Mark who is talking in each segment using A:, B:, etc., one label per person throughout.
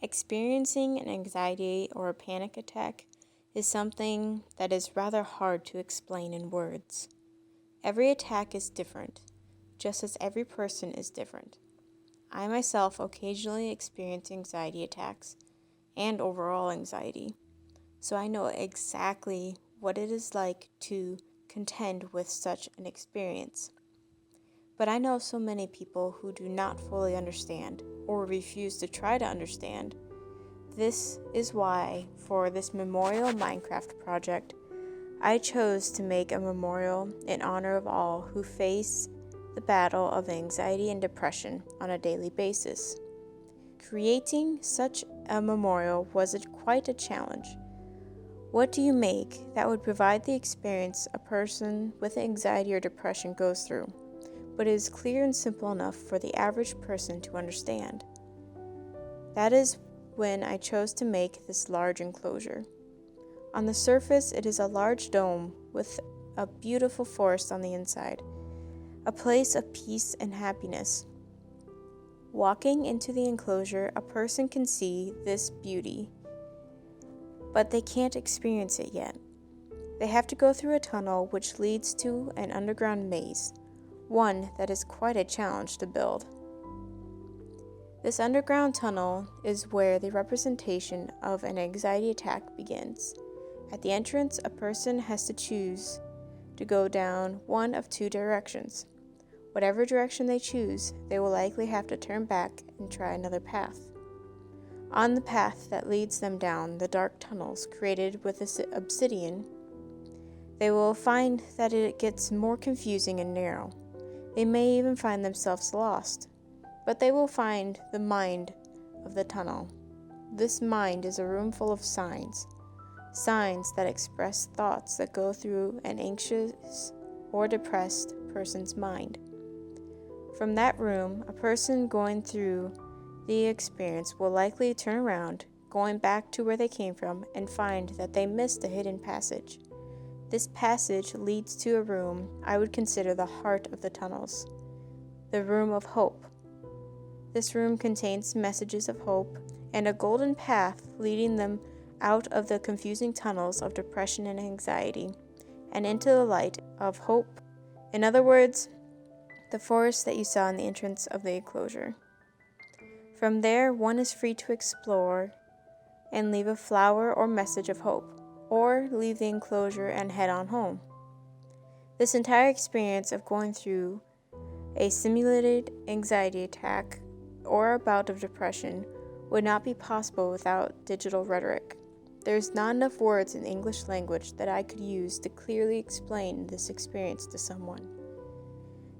A: Experiencing an anxiety or a panic attack is something that is rather hard to explain in words. Every attack is different, just as every person is different. I myself occasionally experience anxiety attacks and overall anxiety, so I know exactly what it is like to contend with such an experience. But I know so many people who do not fully understand or refuse to try to understand. This is why, for this Memorial Minecraft project, I chose to make a memorial in honor of all who face the battle of anxiety and depression on a daily basis. Creating such a memorial was quite a challenge. What do you make that would provide the experience a person with anxiety or depression goes through, but is clear and simple enough for the average person to understand? That is when I chose to make this large enclosure. On the surface, it is a large dome with a beautiful forest on the inside, a place of peace and happiness. Walking into the enclosure, a person can see this beauty, but they can't experience it yet. They have to go through a tunnel which leads to an underground maze, one that is quite a challenge to build. This underground tunnel is where the representation of an anxiety attack begins. At the entrance, a person has to choose to go down one of two directions. Whatever direction they choose, they will likely have to turn back and try another path. On the path that leads them down the dark tunnels created with obsidian, they will find that it gets more confusing and narrow. They may even find themselves lost, but they will find the mind of the tunnel. This mind is a room full of signs that express thoughts that go through an anxious or depressed person's mind. From that room, a person going through the experience will likely turn around, going back to where they came from, and find that they missed a hidden passage. This passage leads to a room I would consider the heart of the tunnels, the room of hope. This room contains messages of hope and a golden path leading them out of the confusing tunnels of depression and anxiety and into the light of hope. In other words, the forest that you saw in the entrance of the enclosure. From there, one is free to explore and leave a flower or message of hope, or leave the enclosure and head on home. This entire experience of going through a simulated anxiety attack or a bout of depression would not be possible without digital rhetoric. There is not enough words in the English language that I could use to clearly explain this experience to someone.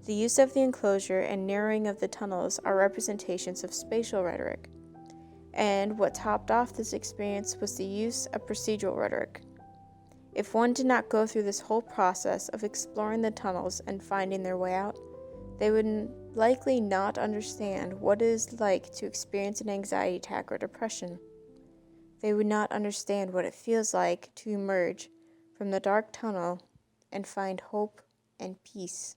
A: The use of the enclosure and narrowing of the tunnels are representations of spatial rhetoric, and what topped off this experience was the use of procedural rhetoric. If one did not go through this whole process of exploring the tunnels and finding their way out, they would likely not understand what it is like to experience an anxiety attack or depression. They would not understand what it feels like to emerge from the dark tunnel and find hope and peace.